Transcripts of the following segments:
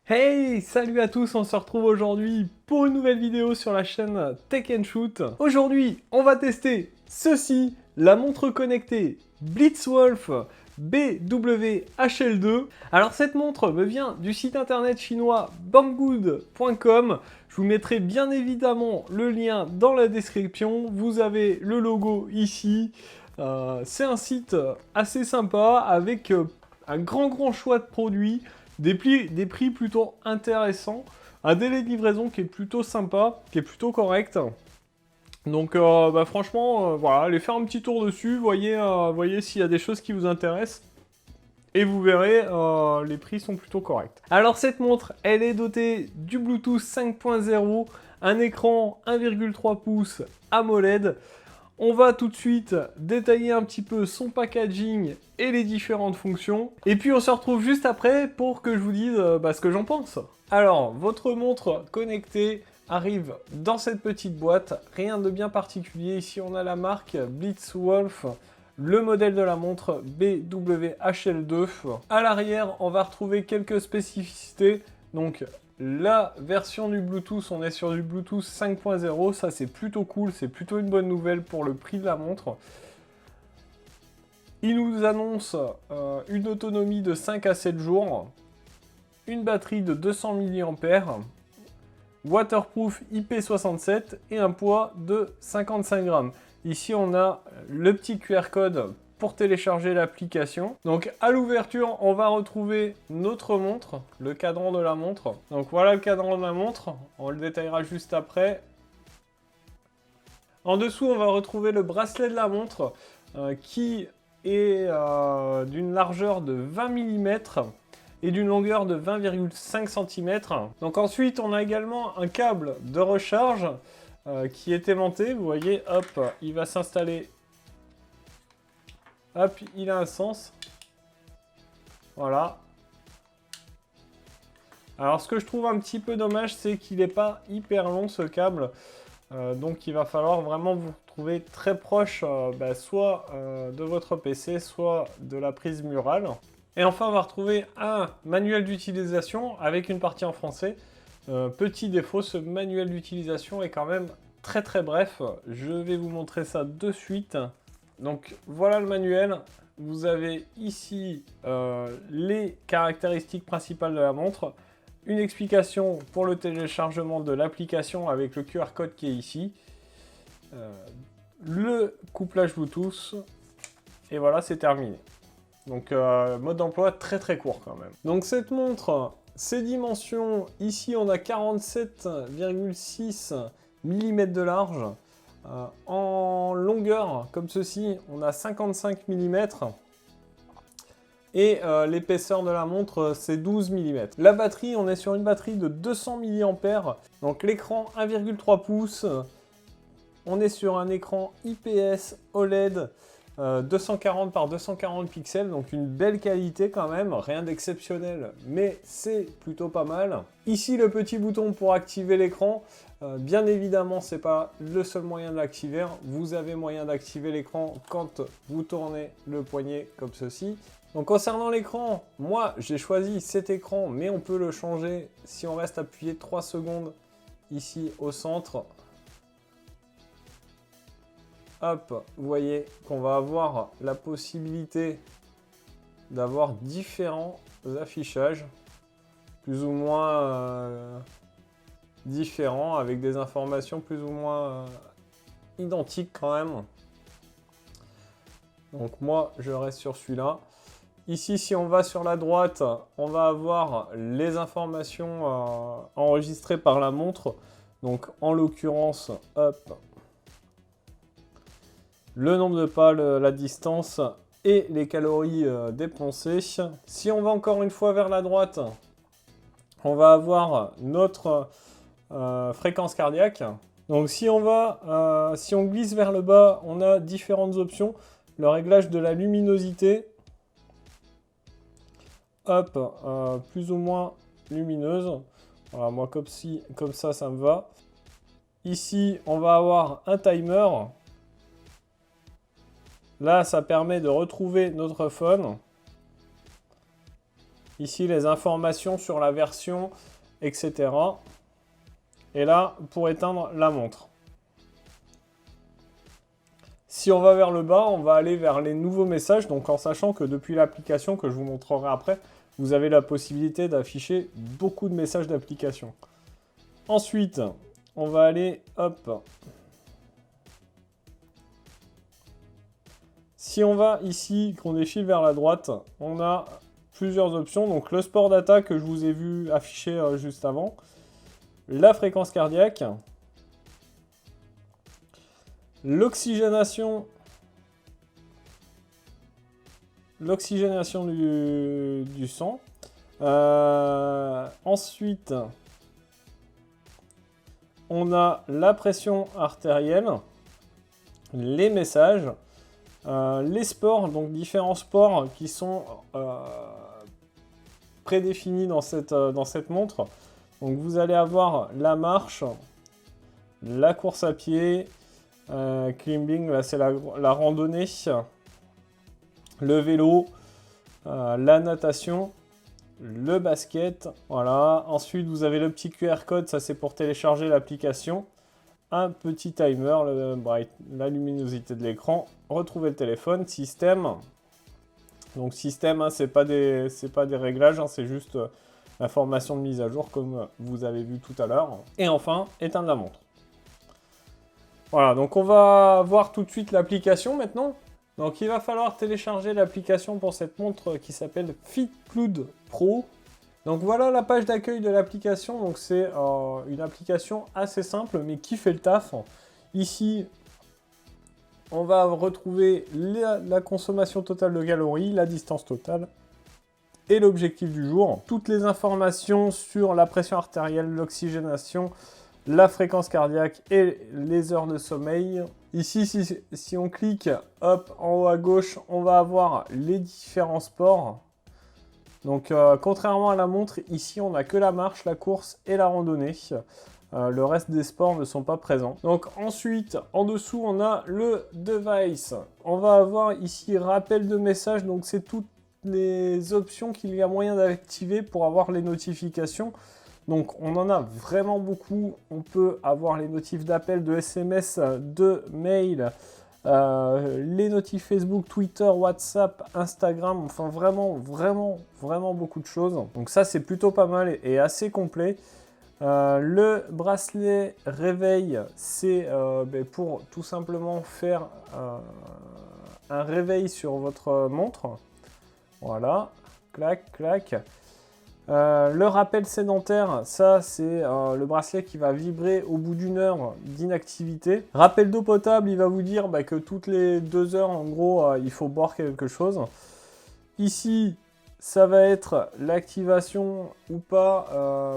Hey, salut à tous, on se retrouve aujourd'hui pour une nouvelle vidéo sur la chaîne Tech & Shoot. Aujourd'hui, on va tester ceci, la montre connectée Blitzwolf BWHL2. Alors cette montre me vient du site internet chinois banggood.com. Je vous mettrai bien évidemment le lien dans la description. Vous avez le logo ici. C'est un site assez sympa avec un grand choix de produits. Des prix plutôt intéressants, un délai de livraison qui est plutôt sympa, qui est plutôt correct. Donc franchement, voilà, allez faire un petit tour dessus, voyez s'il y a des choses qui vous intéressent. Et vous verrez, les prix sont plutôt corrects. Alors cette montre, elle est dotée du Bluetooth 5.0, un écran 1,3 pouces AMOLED. On va tout de suite détailler un petit peu son packaging et les différentes fonctions. Et puis on se retrouve juste après pour que je vous dise ce que j'en pense. Alors, votre montre connectée arrive dans cette petite boîte. Rien de bien particulier. Ici, on a la marque Blitzwolf, le modèle de la montre BWHL2. À l'arrière, on va retrouver quelques spécificités. Donc, la version du Bluetooth, on est sur du Bluetooth 5.0, ça c'est plutôt cool, c'est plutôt une bonne nouvelle pour le prix de la montre. Il nous annonce une autonomie de 5 à 7 jours, une batterie de 200 mAh, waterproof IP67 et un poids de 55 grammes. Ici on a le petit QR code pour télécharger l'application. Donc à l'ouverture, on va retrouver notre montre, le cadran de la montre. Donc voilà le cadran de la montre, on le détaillera juste après. En dessous, on va retrouver le bracelet de la montre qui est d'une largeur de 20 mm et d'une longueur de 20,5 cm. Donc ensuite, on a également un câble de recharge qui est aimanté. Vous voyez, hop, il va s'installer. Hop, il a un sens. Voilà. Alors, ce que je trouve un petit peu dommage, c'est qu'il n'est pas hyper long, ce câble. Donc, il va falloir vraiment vous trouver très proche, soit de votre PC, soit de la prise murale. Et enfin, on va retrouver un manuel d'utilisation avec une partie en français. Petit défaut, ce manuel d'utilisation est quand même très bref. Je vais vous montrer ça de suite. Donc voilà le manuel, vous avez ici les caractéristiques principales de la montre, une explication pour le téléchargement de l'application avec le QR code qui est ici, le couplage Bluetooth, et voilà, c'est terminé. Donc mode d'emploi très court quand même. Donc cette montre, ses dimensions, ici on a 47,6 mm de large. En longueur, comme ceci, on a 55 mm. Et l'épaisseur de la montre, c'est 12 mm. La batterie, on est sur une batterie de 200 mAh. Donc l'écran 1,3 pouces. On est sur un écran IPS OLED 240 par 240 pixels, donc une belle qualité quand même, rien d'exceptionnel, mais c'est plutôt pas mal. Ici le petit bouton pour activer l'écran, bien évidemment c'est pas le seul moyen de l'activer, vous avez moyen d'activer l'écran quand vous tournez le poignet comme ceci. Donc concernant l'écran, moi j'ai choisi cet écran, mais on peut le changer si on reste appuyé 3 secondes ici au centre. Hop, vous voyez qu'on va avoir la possibilité d'avoir différents affichages, plus ou moins différents, avec des informations plus ou moins identiques quand même. Donc moi, je reste sur celui-là. Ici, si on va sur la droite, on va avoir les informations enregistrées par la montre. Donc en l'occurrence, hop, le nombre de pas, la distance et les calories dépensées. Si on va encore une fois vers la droite, on va avoir notre fréquence cardiaque. Donc si on glisse vers le bas, on a différentes options. Le réglage de la luminosité, hop, plus ou moins lumineuse. Voilà, moi comme ça, ça me va. Ici, on va avoir un timer. Là, ça permet de retrouver notre phone. Ici, les informations sur la version, etc. Et là, pour éteindre la montre. Si on va vers le bas, on va aller vers les nouveaux messages. Donc en sachant que depuis l'application que je vous montrerai après, vous avez la possibilité d'afficher beaucoup de messages d'application. Ensuite, on va aller, hop. Si on va ici, qu'on défile vers la droite, on a plusieurs options. Donc le sport data que je vous ai vu afficher juste avant. La fréquence cardiaque. L'oxygénation du sang. Ensuite, on a la pression artérielle, les messages, les sports, donc différents sports qui sont prédéfinis dans cette montre. Donc vous allez avoir la marche, la course à pied, climbing, là c'est la randonnée, le vélo, la natation, le basket, voilà. Ensuite vous avez le petit QR code, ça c'est pour télécharger l'application, un petit timer, la luminosité de l'écran, retrouver le téléphone, système. Donc système, hein, c'est pas des réglages, hein, c'est juste l'information de mise à jour comme vous avez vu tout à l'heure. Et enfin, éteindre la montre. Voilà, donc on va voir tout de suite l'application maintenant. Donc il va falloir télécharger l'application pour cette montre qui s'appelle FitCloud Pro. Donc voilà la page d'accueil de l'application. Donc c'est une application assez simple mais qui fait le taf. Ici, on va retrouver la consommation totale de calories, la distance totale et l'objectif du jour. Toutes les informations sur la pression artérielle, l'oxygénation, la fréquence cardiaque et les heures de sommeil. Ici, si on clique, hop, en haut à gauche, on va avoir les différents sports. Donc, contrairement à la montre, ici, on n'a que la marche, la course et la randonnée. Le reste des sports ne sont pas présents. Donc, ensuite, en dessous, on a le device. On va avoir ici rappel de message. Donc, c'est toutes les options qu'il y a moyen d'activer pour avoir les notifications. Donc on en a vraiment beaucoup, on peut avoir les notifs d'appel, de SMS, de mail, les notifs Facebook, Twitter, WhatsApp, Instagram, enfin vraiment beaucoup de choses. Donc ça c'est plutôt pas mal et assez complet. Le bracelet réveil, c'est pour tout simplement faire un réveil sur votre montre. Voilà, clac, clac. Le rappel sédentaire, ça c'est le bracelet qui va vibrer au bout d'une heure d'inactivité. Rappel d'eau potable, il va vous dire que toutes les 2 heures en gros il faut boire quelque chose. Ici ça va être l'activation ou pas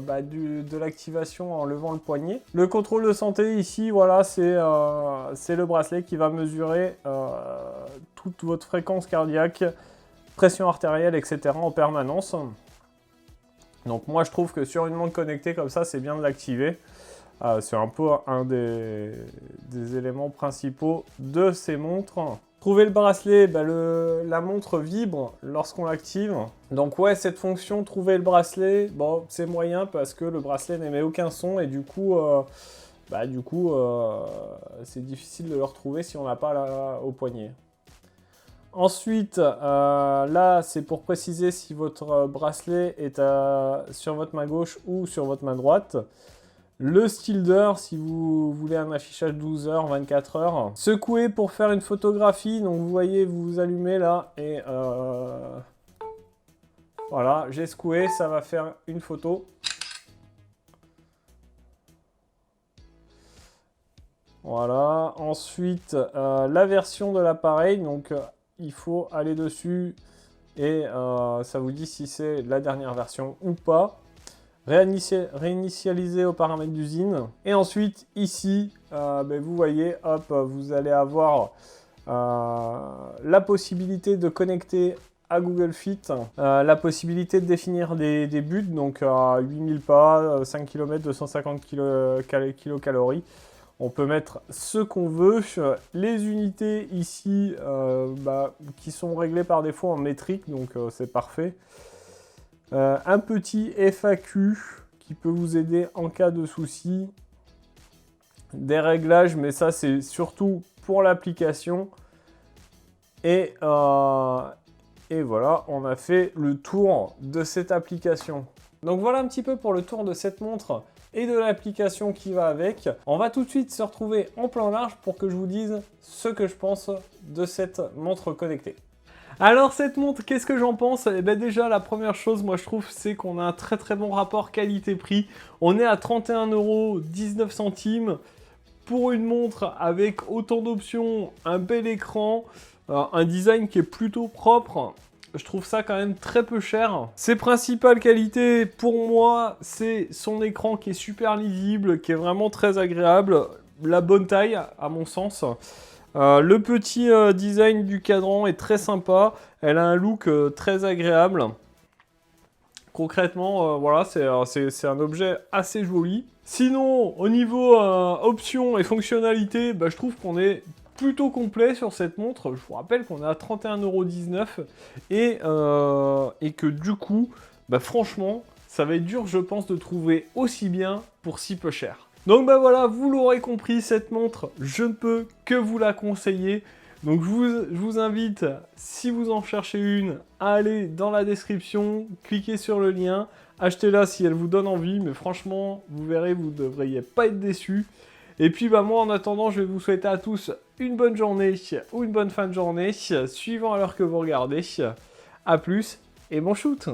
de l'activation en levant le poignet. Le contrôle de santé ici, voilà, c'est le bracelet qui va mesurer toute votre fréquence cardiaque, pression artérielle, etc. en permanence. Donc moi je trouve que sur une montre connectée comme ça, c'est bien de l'activer. C'est un peu un des éléments principaux de ces montres. Trouver le bracelet, la montre vibre lorsqu'on l'active. Donc ouais, cette fonction, trouver le bracelet, bon, c'est moyen parce que le bracelet n'émet aucun son et du coup, c'est difficile de le retrouver si on n'a pas là au poignet. Ensuite, là, c'est pour préciser si votre bracelet est sur votre main gauche ou sur votre main droite. Le style d'heure, si vous voulez un affichage 12 heures, 24 heures. Secouer pour faire une photographie. Donc, vous voyez, vous allumez là et voilà, j'ai secoué, ça va faire une photo. Voilà. Ensuite, la version de l'appareil. Donc, il faut aller dessus et ça vous dit si c'est la dernière version ou pas. Réinitialiser aux paramètres d'usine. Et ensuite, ici, vous voyez, hop, vous allez avoir la possibilité de connecter à Google Fit, la possibilité de définir des buts, donc 8000 pas, 5 km, 250 kilocalories. On peut mettre ce qu'on veut. Les unités ici qui sont réglées par défaut en métrique, donc c'est parfait. Un petit FAQ qui peut vous aider en cas de souci. Des réglages, mais ça c'est surtout pour l'application. Et voilà, on a fait le tour de cette application. Donc voilà un petit peu pour le tour de cette montre et de l'application qui va avec. On va tout de suite se retrouver en plan large pour que je vous dise ce que je pense de cette montre connectée. Alors cette montre, qu'est-ce que j'en pense? Eh bien déjà, la première chose, moi je trouve, c'est qu'on a un très très bon rapport qualité-prix. On est à 31,19 € pour une montre avec autant d'options, un bel écran, un design qui est plutôt propre. Je trouve ça quand même très peu cher. Ses principales qualités, pour moi, c'est son écran qui est super lisible, qui est vraiment très agréable. La bonne taille, à mon sens. Le petit design du cadran est très sympa. Elle a un look très agréable. Concrètement, voilà, c'est un objet assez joli. Sinon, au niveau options et fonctionnalités, bah, je trouve qu'on est plutôt complet sur cette montre. Je vous rappelle qu'on est à 31,19 € et que du coup, bah, franchement, ça va être dur, je pense, de trouver aussi bien pour si peu cher. Donc bah voilà, vous l'aurez compris, cette montre, je ne peux que vous la conseiller. Donc je vous invite, si vous en cherchez une, à aller dans la description, cliquez sur le lien, achetez-la si elle vous donne envie, mais franchement, vous verrez, vous ne devriez pas être déçus. Et puis bah moi en attendant, je vais vous souhaiter à tous une bonne journée ou une bonne fin de journée, suivant à l'heure que vous regardez. A plus et bon shoot!